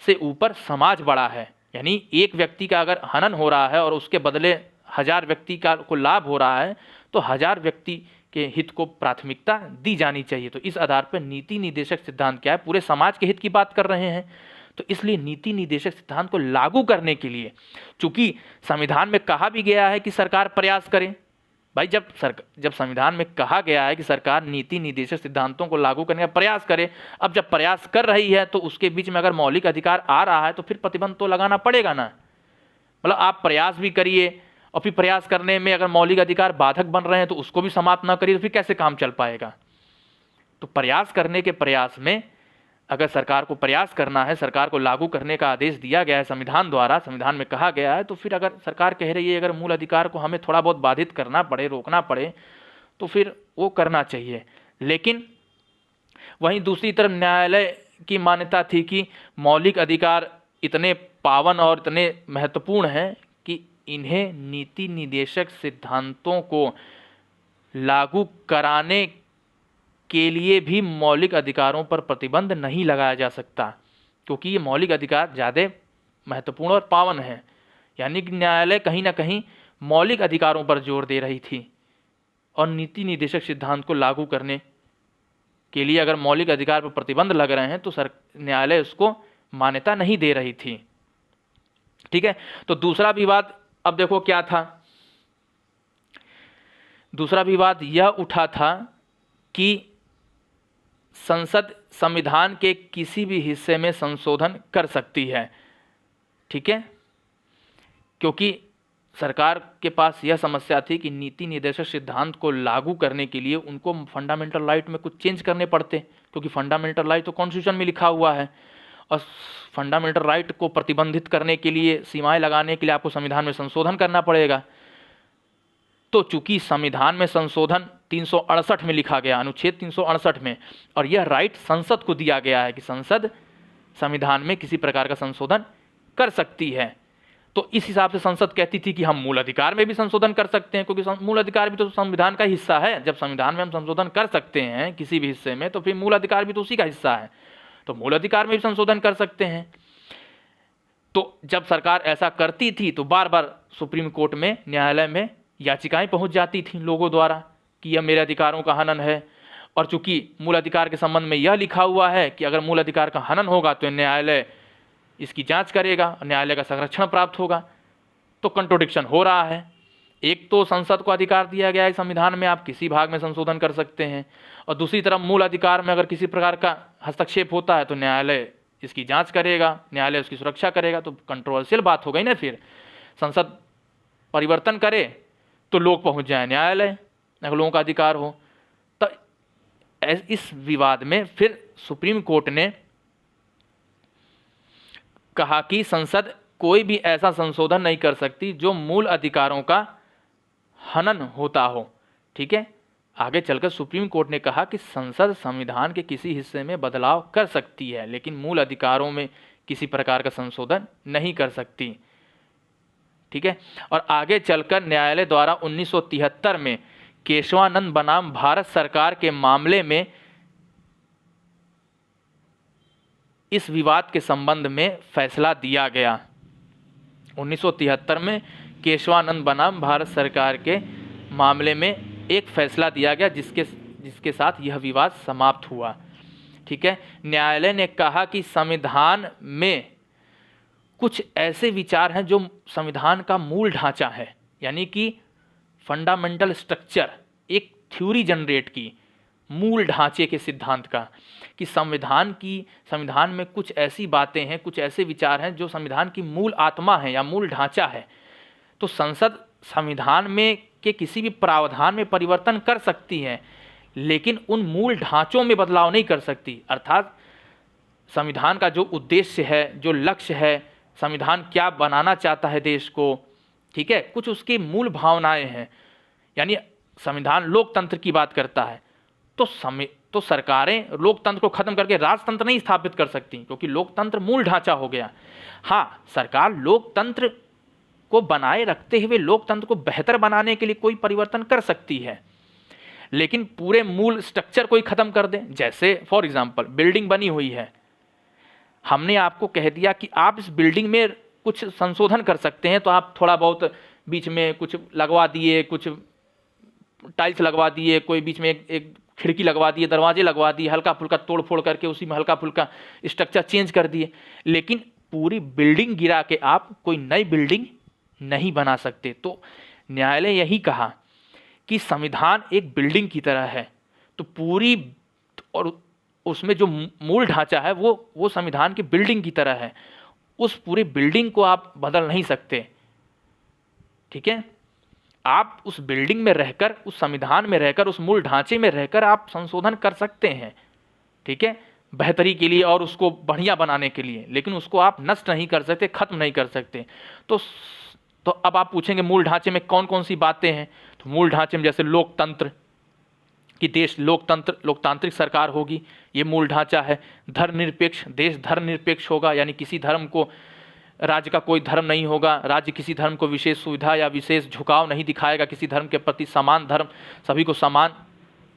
से ऊपर समाज बड़ा है। यानी एक व्यक्ति का अगर हनन हो रहा है और उसके बदले 1000 व्यक्ति को लाभ हो रहा है, तो 1000 व्यक्ति के हित को प्राथमिकता दी जानी चाहिए। तो इस आधार पर नीति निदेशक सिद्धांत क्या है, पूरे समाज के हित की बात कर रहे हैं। तो इसलिए नीति निदेशक सिद्धांत को लागू करने के लिए, चूंकि संविधान में कहा भी गया है कि सरकार प्रयास करे, भाई जब संविधान में कहा गया है कि सरकार नीति निदेशक सिद्धांतों को लागू करने का प्रयास करे, अब जब प्रयास कर रही है तो उसके बीच में अगर मौलिक अधिकार आ रहा है तो फिर प्रतिबंध तो लगाना पड़ेगा ना। मतलब आप प्रयास भी करिए और फिर प्रयास करने में अगर मौलिक अधिकार बाधक बन रहे हैं तो उसको भी समाप्त ना करिए, तो फिर कैसे काम चल पाएगा। तो प्रयास करने के प्रयास में अगर सरकार को प्रयास करना है, सरकार को लागू करने का आदेश दिया गया है संविधान द्वारा, संविधान में कहा गया है, तो फिर अगर सरकार कह रही है अगर मूल अधिकार को हमें थोड़ा बहुत बाधित करना पड़े, रोकना पड़े, तो फिर वो करना चाहिए। लेकिन वहीं दूसरी तरफ न्यायालय की मान्यता थी कि मौलिक अधिकार इतने पावन और इतने महत्वपूर्ण हैं कि इन्हें नीति निदेशक सिद्धांतों को लागू कराने के लिए भी मौलिक अधिकारों पर प्रतिबंध नहीं लगाया जा सकता, क्योंकि ये मौलिक अधिकार ज़्यादा महत्वपूर्ण और पावन है। यानी कि न्यायालय कहीं ना कहीं मौलिक अधिकारों पर जोर दे रही थी और नीति निदेशक सिद्धांत को लागू करने के लिए अगर मौलिक अधिकार पर प्रतिबंध लग रहे हैं तो न्यायालय उसको मान्यता नहीं दे रही थी। ठीक है, तो दूसरा विवाद अब देखो क्या था। दूसरा विवाद यह उठा था कि संसद संविधान के किसी भी हिस्से में संशोधन कर सकती है। ठीक है, क्योंकि सरकार के पास यह समस्या थी कि नीति निदेशक सिद्धांत को लागू करने के लिए उनको फंडामेंटल राइट में कुछ चेंज करने पड़ते, क्योंकि फंडामेंटल राइट तो कॉन्स्टिट्यूशन में लिखा हुआ है और फंडामेंटल राइट को प्रतिबंधित करने के लिए, सीमाएं लगाने के लिए आपको संविधान में संशोधन करना पड़ेगा। तो चूंकि संविधान में संशोधन 368 में लिखा गया, अनुच्छेद 368 में, और यह राइट संसद को दिया गया है कि संसद संविधान में किसी प्रकार का संशोधन कर सकती है, तो इस हिसाब से संसद कहती थी कि हम मूल अधिकार में भी संशोधन कर सकते हैं, क्योंकि मूल अधिकार भी तो संविधान का हिस्सा है। जब संविधान में हम संशोधन कर सकते हैं किसी भी हिस्से में, तो फिर मूल अधिकार भी तो उसी का हिस्सा है, तो मूल अधिकार में भी संशोधन कर सकते हैं। तो जब सरकार ऐसा करती थी तो बार बार सुप्रीम कोर्ट में, न्यायालय में याचिकाएं पहुंच जाती थीं लोगों द्वारा कि यह मेरे अधिकारों का हनन है। और चूंकि मूल अधिकार के संबंध में यह लिखा हुआ है कि अगर मूल अधिकार का हनन होगा तो न्यायालय इसकी जांच करेगा, न्यायालय का संरक्षण प्राप्त होगा, तो कंट्रोडिक्शन हो रहा है। एक तो संसद को अधिकार दिया गया है संविधान में आप किसी भाग में संशोधन कर सकते हैं, और दूसरी तरफ मूल अधिकार में अगर किसी प्रकार का हस्तक्षेप होता है तो न्यायालय इसकी जांच करेगा, न्यायालय उसकी सुरक्षा करेगा। तो कंट्रोवर्शियल बात हो गई ना। फिर संसद परिवर्तन करे तो लोग पहुंच जाए न्यायालय, अगर लोगों का अधिकार हो। तो इस विवाद में फिर सुप्रीम कोर्ट ने कहा कि संसद कोई भी ऐसा संशोधन नहीं कर सकती जो मूल अधिकारों का हनन होता हो। ठीक है, आगे चलकर सुप्रीम कोर्ट ने कहा कि संसद संविधान के किसी हिस्से में बदलाव कर सकती है, लेकिन मूल अधिकारों में किसी प्रकार का संशोधन नहीं कर सकती। ठीक है, और आगे चलकर न्यायालय द्वारा 1973 में केशवानंद बनाम भारत सरकार के मामले में इस विवाद के संबंध में फैसला दिया गया। 1973 में केशवानंद बनाम भारत सरकार के मामले में एक फैसला दिया गया जिसके साथ यह विवाद समाप्त हुआ। ठीक है, न्यायालय ने कहा कि संविधान में कुछ ऐसे विचार हैं जो संविधान का मूल ढांचा है, यानी कि फंडामेंटल स्ट्रक्चर, एक थ्योरी जनरेट की मूल ढांचे के सिद्धांत का, कि संविधान में कुछ ऐसी बातें हैं, कुछ ऐसे विचार हैं जो संविधान की मूल आत्मा है या मूल ढांचा है। तो संसद संविधान में के किसी भी प्रावधान में परिवर्तन कर सकती है, लेकिन उन मूल ढांचों में बदलाव नहीं कर सकती। अर्थात संविधान का जो उद्देश्य है, जो लक्ष्य है, संविधान क्या बनाना चाहता है देश को, ठीक है, कुछ उसकी मूल भावनाएं हैं। यानी संविधान लोकतंत्र की बात करता है, तो तो सरकारें लोकतंत्र को खत्म करके राजतंत्र नहीं स्थापित कर सकती, क्योंकि लोकतंत्र मूल ढांचा हो गया। हाँ, सरकार लोकतंत्र को बनाए रखते हुए लोकतंत्र को बेहतर बनाने के लिए कोई परिवर्तन कर सकती है, लेकिन पूरे मूल स्ट्रक्चर को ही खत्म कर दें। जैसे फॉर एग्जांपल बिल्डिंग बनी हुई है, हमने आपको कह दिया कि आप इस बिल्डिंग में कुछ संशोधन कर सकते हैं, तो आप थोड़ा बहुत बीच में कुछ लगवा दिए, कुछ टाइल्स लगवा दिए, कोई बीच में एक खिड़की लगवा दिए, दरवाजे लगवा दिए, हल्का फुल्का तोड़ फोड़ करके उसी में हल्का फुल्का स्ट्रक्चर चेंज कर दिए, लेकिन पूरी बिल्डिंग गिरा के आप कोई नई बिल्डिंग नहीं बना सकते। तो न्यायालय यही कहा कि संविधान एक बिल्डिंग की तरह है, तो पूरी और उसमें जो मूल ढांचा है वो संविधान की बिल्डिंग की तरह है, उस पूरी बिल्डिंग को आप बदल नहीं सकते। ठीक है, आप उस बिल्डिंग में रहकर, उस संविधान में रहकर, उस मूल ढांचे में रहकर आप संशोधन कर सकते हैं, ठीक है, बेहतरी के लिए और उसको बढ़िया बनाने के लिए, लेकिन उसको आप नष्ट नहीं कर सकते, खत्म नहीं कर सकते। तो अब आप पूछेंगे मूल ढांचे में कौन कौन सी बातें हैं, तो मूल ढांचे में जैसे लोकतंत्र, कि देश लोकतांत्रिक सरकार होगी, ये मूल ढांचा है। धर्मनिरपेक्ष, देश धर्मनिरपेक्ष होगा, यानी किसी धर्म को, राज्य का कोई धर्म नहीं होगा, राज्य किसी धर्म को विशेष सुविधा या विशेष झुकाव नहीं दिखाएगा, किसी धर्म के प्रति समान धर्म, सभी को समान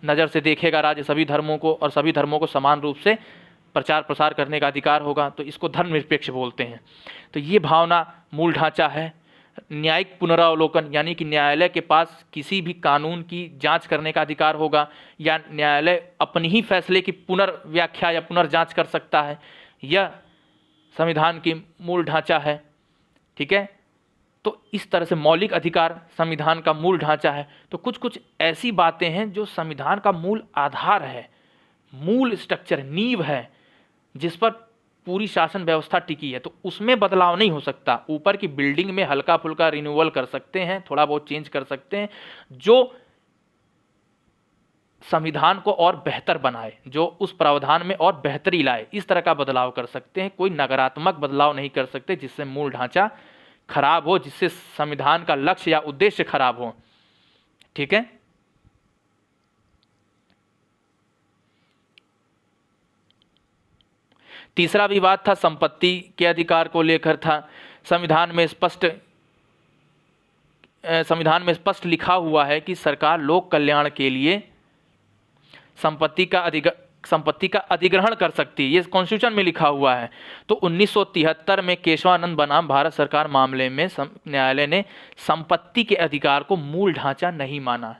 नज़र से देखेगा राज्य, सभी धर्मों को, और सभी धर्मों को समान रूप से प्रचार प्रसार करने का अधिकार होगा, तो इसको धर्मनिरपेक्ष बोलते हैं। तो ये भावना मूल ढांचा है। न्यायिक पुनरावलोकन, यानी कि न्यायालय के पास किसी भी कानून की जांच करने का अधिकार होगा, या न्यायालय अपनी ही फैसले की पुनर्व्याख्या या पुनर्जांच कर सकता है, यह संविधान की मूल ढांचा है। ठीक है, तो इस तरह से मौलिक अधिकार संविधान का मूल ढांचा है। तो कुछ कुछ ऐसी बातें हैं जो संविधान का मूल आधार है, मूल स्ट्रक्चर, नींव है, जिस पर पूरी शासन व्यवस्था टिकी है। तो उसमें बदलाव नहीं हो सकता। ऊपर की बिल्डिंग में हल्का फुल्का रिन्यूअल कर सकते हैं, थोड़ा बहुत चेंज कर सकते हैं, जो संविधान को और बेहतर बनाए, जो उस प्रावधान में और बेहतरी लाए, इस तरह का बदलाव कर सकते हैं। कोई नकारात्मक बदलाव नहीं कर सकते जिससे मूल ढांचा खराब हो, जिससे संविधान का लक्ष्य या उद्देश्य खराब हो। ठीक है, तीसरा विवाद था संपत्ति के अधिकार को लेकर था। संविधान में स्पष्ट लिखा हुआ है कि सरकार लोक कल्याण के लिए संपत्ति का अधिग्रहण कर सकती है, ये कॉन्स्टिट्यूशन में लिखा हुआ है। तो 1973 में केशवानंद बनाम भारत सरकार मामले में न्यायालय ने संपत्ति के अधिकार को मूल ढांचा नहीं माना।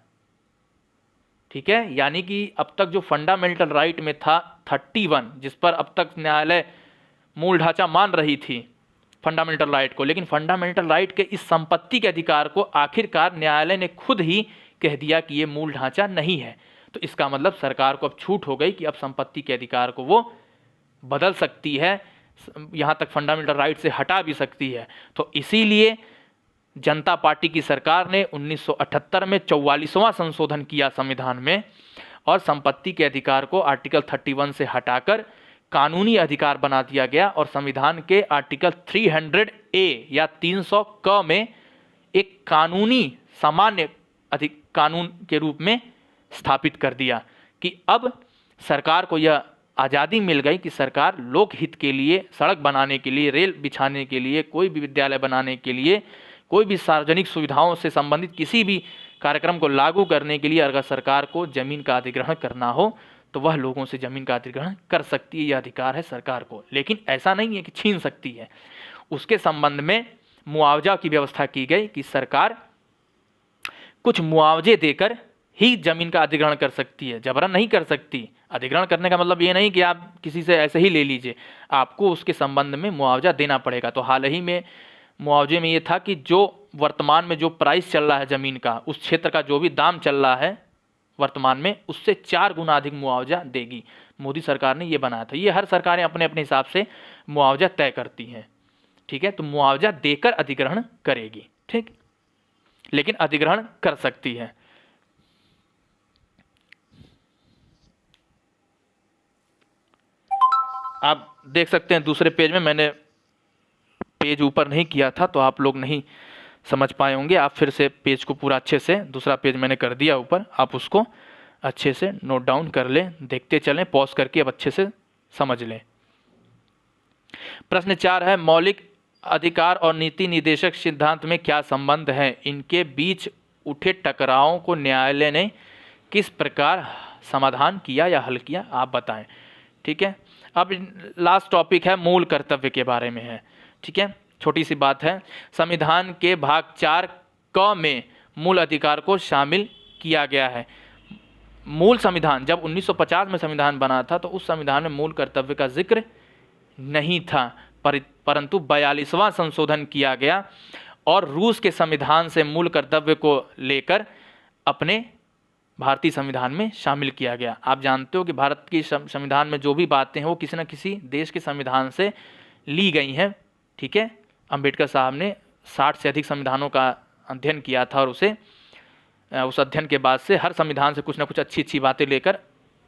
ठीक है, यानी कि अब तक जो फंडामेंटल राइट में था 31, जिस पर अब तक न्यायालय मूल ढांचा मान रही थी फंडामेंटल राइट को, लेकिन फंडामेंटल राइट के इस संपत्ति के अधिकार को आखिरकार न्यायालय ने खुद ही कह दिया कि ये मूल ढांचा नहीं है। तो इसका मतलब सरकार को अब छूट हो गई कि अब संपत्ति के अधिकार को वो बदल सकती है, यहाँ तक फंडामेंटल राइट से हटा भी सकती है। तो इसीलिए जनता पार्टी की सरकार ने 1978 में 44वां संशोधन किया संविधान में, और संपत्ति के अधिकार को आर्टिकल 31 से हटाकर कानूनी अधिकार बना दिया गया, और संविधान के आर्टिकल 300A या 300 क में एक कानूनी सामान्य कानून के रूप में स्थापित कर दिया कि अब सरकार को यह आज़ादी मिल गई कि सरकार लोकहित के लिए, सड़क बनाने के लिए, रेल बिछाने के लिए, कोई भी विद्यालय बनाने के लिए, कोई भी सार्वजनिक सुविधाओं से संबंधित किसी भी कार्यक्रम को लागू करने के लिए अगर सरकार को जमीन का अधिग्रहण करना हो तो वह लोगों से जमीन का अधिग्रहण कर सकती है। यह अधिकार है सरकार को, लेकिन ऐसा नहीं है कि छीन सकती है। उसके संबंध में मुआवजा की व्यवस्था की गई कि सरकार कुछ मुआवजे देकर ही जमीन का अधिग्रहण कर सकती है, जबरन नहीं कर सकती। अधिग्रहण करने का मतलब ये नहीं कि आप किसी से ऐसे ही ले लीजिए, आपको उसके संबंध में मुआवजा देना पड़ेगा। तो हाल ही में मुआवजे में ये था कि जो वर्तमान में जो प्राइस चल रहा है ज़मीन का, उस क्षेत्र का जो भी दाम चल रहा है वर्तमान में, उससे 4 गुना अधिक मुआवजा देगी। मोदी सरकार ने ये बनाया था। ये हर सरकारें अपने अपने हिसाब से मुआवजा तय करती हैं। ठीक है, तो मुआवजा देकर अधिग्रहण करेगी, ठीक, लेकिन अधिग्रहण कर सकती है। आप देख सकते हैं दूसरे पेज में, मैंने पेज ऊपर नहीं किया था तो आप लोग नहीं समझ पाए होंगे। आप फिर से पेज को पूरा अच्छे से, दूसरा पेज मैंने कर दिया ऊपर, आप उसको अच्छे से नोट डाउन कर लें, देखते चलें, पॉज करके अब अच्छे से समझ लें। प्रश्न 4 है, मौलिक अधिकार और नीति निर्देशक सिद्धांत में क्या संबंध है? इनके बीच उठे टकरावों को न्यायालय ने किस प्रकार समाधान किया या हल किया, आप बताएं। ठीक है, अब लास्ट टॉपिक है मूल कर्तव्य के बारे में है। ठीक है, छोटी सी बात है। संविधान के भाग 4 क में मूल अधिकार को शामिल किया गया है। मूल संविधान जब 1950 में संविधान बना था तो उस संविधान में मूल कर्तव्य का जिक्र नहीं था, परंतु 42वां संशोधन किया गया और रूस के संविधान से मूल कर्तव्य को लेकर अपने भारतीय संविधान में शामिल किया गया। आप जानते हो कि भारत की संविधान में जो भी बातें हैं वो किसी न किसी देश के संविधान से ली गई हैं। ठीक है, अंबेडकर साहब ने 60 से अधिक संविधानों का अध्ययन किया था और उस अध्ययन के बाद से हर संविधान से कुछ ना कुछ अच्छी अच्छी बातें लेकर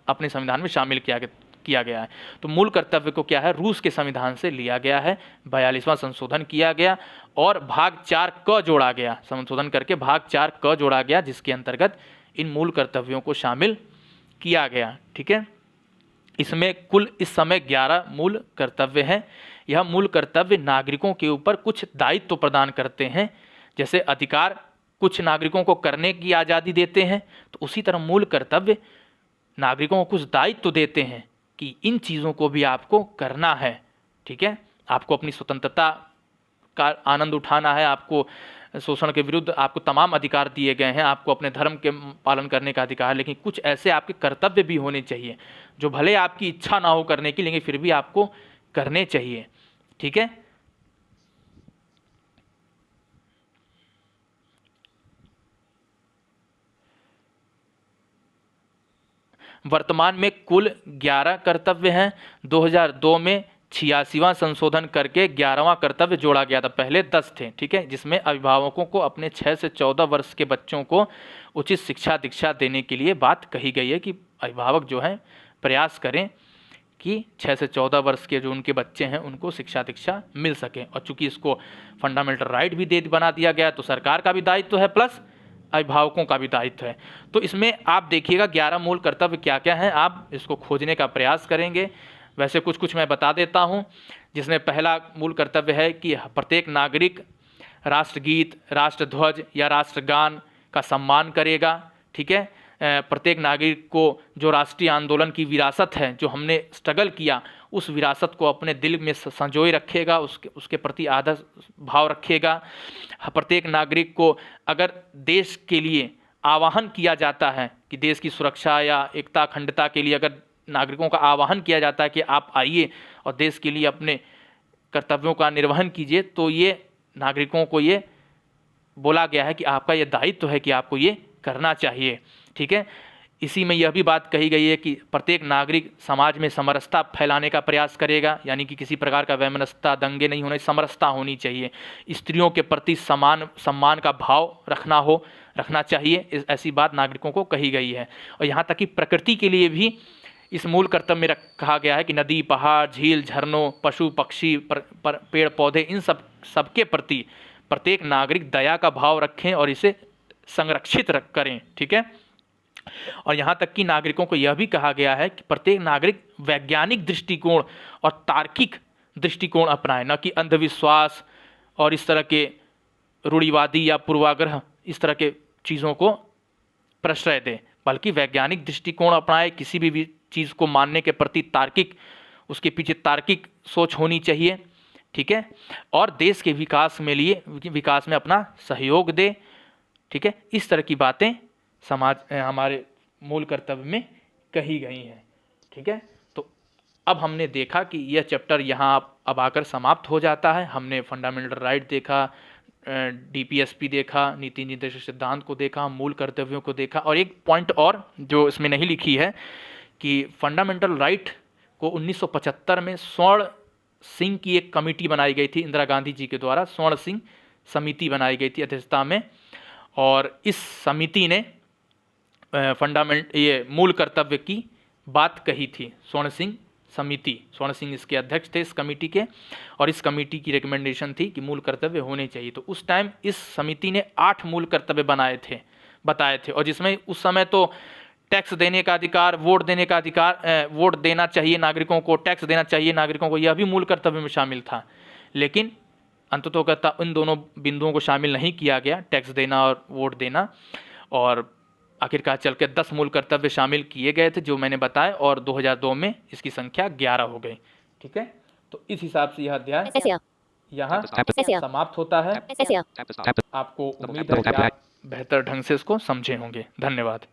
अपने संविधान में शामिल किया गया है। तो मूल कर्तव्य को क्या है, रूस के संविधान से लिया गया है, 42वां संशोधन किया गया और भाग 4 क जोड़ा गया, संशोधन करके भाग 4 क जोड़ा गया, जिसके अंतर्गत इन मूल कर्तव्यों को शामिल किया गया। ठीक है, इसमें कुल इस समय 11 मूल कर्तव्य हैं। यह मूल कर्तव्य नागरिकों के ऊपर कुछ दायित्व प्रदान करते हैं। जैसे अधिकार कुछ नागरिकों को करने की आज़ादी देते हैं, तो उसी तरह मूल कर्तव्य नागरिकों को कुछ दायित्व देते हैं कि इन चीज़ों को भी आपको करना है। ठीक है, आपको अपनी स्वतंत्रता का आनंद उठाना है, आपको शोषण के विरुद्ध आपको तमाम अधिकार दिए गए हैं, आपको अपने धर्म के पालन करने का अधिकार है, लेकिन कुछ ऐसे आपके कर्तव्य भी होने चाहिए जो भले आपकी इच्छा ना हो करने की, लेकिन फिर भी आपको करने चाहिए। ठीक है, वर्तमान में कुल 11 कर्तव्य हैं। 2002 में 86वां संशोधन करके 11वां कर्तव्य जोड़ा गया था, पहले 10 थे। ठीक है, जिसमें अभिभावकों को अपने 6 से 14 वर्ष के बच्चों को उचित शिक्षा दीक्षा देने के लिए बात कही गई है कि अभिभावक जो हैं प्रयास करें कि 6 से 14 वर्ष के जो उनके बच्चे हैं उनको शिक्षा दीक्षा मिल सके। और चूंकि इसको फंडामेंटल राइट भी दे बना दिया गया, तो सरकार का भी दायित्व है प्लस अभिभावकों का भी दायित्व है। तो इसमें आप देखिएगा 11 मूल कर्तव्य क्या क्या हैं, आप इसको खोजने का प्रयास करेंगे। वैसे कुछ मैं बता देता हूं, जिसमें पहला मूल कर्तव्य है कि प्रत्येक नागरिक राष्ट्रगीत, राष्ट्रध्वज या राष्ट्रगान का सम्मान करेगा। ठीक है, प्रत्येक नागरिक को जो राष्ट्रीय आंदोलन की विरासत है, जो हमने स्ट्रगल किया, उस विरासत को अपने दिल में संजोए रखेगा, उसके प्रति आदर भाव रखेगा। प्रत्येक नागरिक को अगर देश के लिए आह्वान किया जाता है कि देश की सुरक्षा या एकता अखंडता के लिए अगर नागरिकों का आह्वान किया जाता है कि आप आइए और देश के लिए अपने कर्तव्यों का निर्वहन कीजिए, तो ये नागरिकों को ये बोला गया है कि आपका ये दायित्व है कि आपको ये करना चाहिए। ठीक है, इसी में यह भी बात कही गई है कि प्रत्येक नागरिक समाज में समरसता फैलाने का प्रयास करेगा, यानी कि किसी प्रकार का वैमनस्यता, दंगे नहीं होने, समरसता होनी चाहिए। स्त्रियों के प्रति सम्मान का भाव रखना चाहिए, ऐसी बात नागरिकों को कही गई है। और यहाँ तक कि प्रकृति के लिए भी इस मूल कर्तव्य में कहा गया है कि नदी, पहाड़, झील, झरनों, पशु पक्षी, पेड़ पौधे, इन सबके प्रति प्रत्येक नागरिक दया का भाव रखें और इसे संरक्षित करें। ठीक है, और यहाँ तक कि नागरिकों को यह भी कहा गया है कि प्रत्येक नागरिक वैज्ञानिक दृष्टिकोण और तार्किक दृष्टिकोण अपनाएं, न कि अंधविश्वास और इस तरह के रूढ़िवादी या पूर्वाग्रह इस तरह के चीज़ों को प्रश्रय दें, बल्कि वैज्ञानिक दृष्टिकोण अपनाएं। किसी भी चीज़ को मानने के प्रति तार्किक, उसके पीछे तार्किक सोच होनी चाहिए। ठीक है, और देश के विकास में अपना सहयोग दे। ठीक है, इस तरह की बातें हमारे मूल कर्तव्य में कही गई हैं। ठीक है, तो अब हमने देखा कि यह चैप्टर यहाँ अब आकर समाप्त हो जाता है। हमने फंडामेंटल राइट देखा, DPSP देखा, नीति निर्देशक सिद्धांत को देखा, मूल कर्तव्यों को देखा, और एक पॉइंट और जो इसमें नहीं लिखी है कि फंडामेंटल राइट को 1975 में स्वर्ण सिंह की एक कमेटी बनाई गई थी, इंदिरा गांधी जी के द्वारा स्वर्ण सिंह समिति बनाई गई थी अध्यक्षता में, और इस समिति ने ये मूल कर्तव्य की बात कही थी। स्वर्ण सिंह इसके अध्यक्ष थे इस कमेटी के, और इस कमेटी की रिकमेंडेशन थी कि मूल कर्तव्य होने चाहिए। तो उस टाइम इस समिति ने 8 मूल कर्तव्य बताए थे, और जिसमें उस समय तो टैक्स देने का अधिकार, वोट देने का अधिकार, वोट देना चाहिए नागरिकों को, टैक्स देना चाहिए नागरिकों को, यह भी मूल कर्तव्य में शामिल था। लेकिन अंततोगत्वा इन दोनों बिंदुओं को शामिल नहीं किया गया, टैक्स देना और वोट देना, और आखिरकार चल के 10 मूल कर्तव्य शामिल किए गए थे जो मैंने बताए, और 2002 में इसकी संख्या 11 हो गई। ठीक है, तो इस हिसाब से यह अध्याय यहाँ समाप्त होता है। आपको उम्मीद है कि आप बेहतर ढंग से इसको समझे होंगे। धन्यवाद।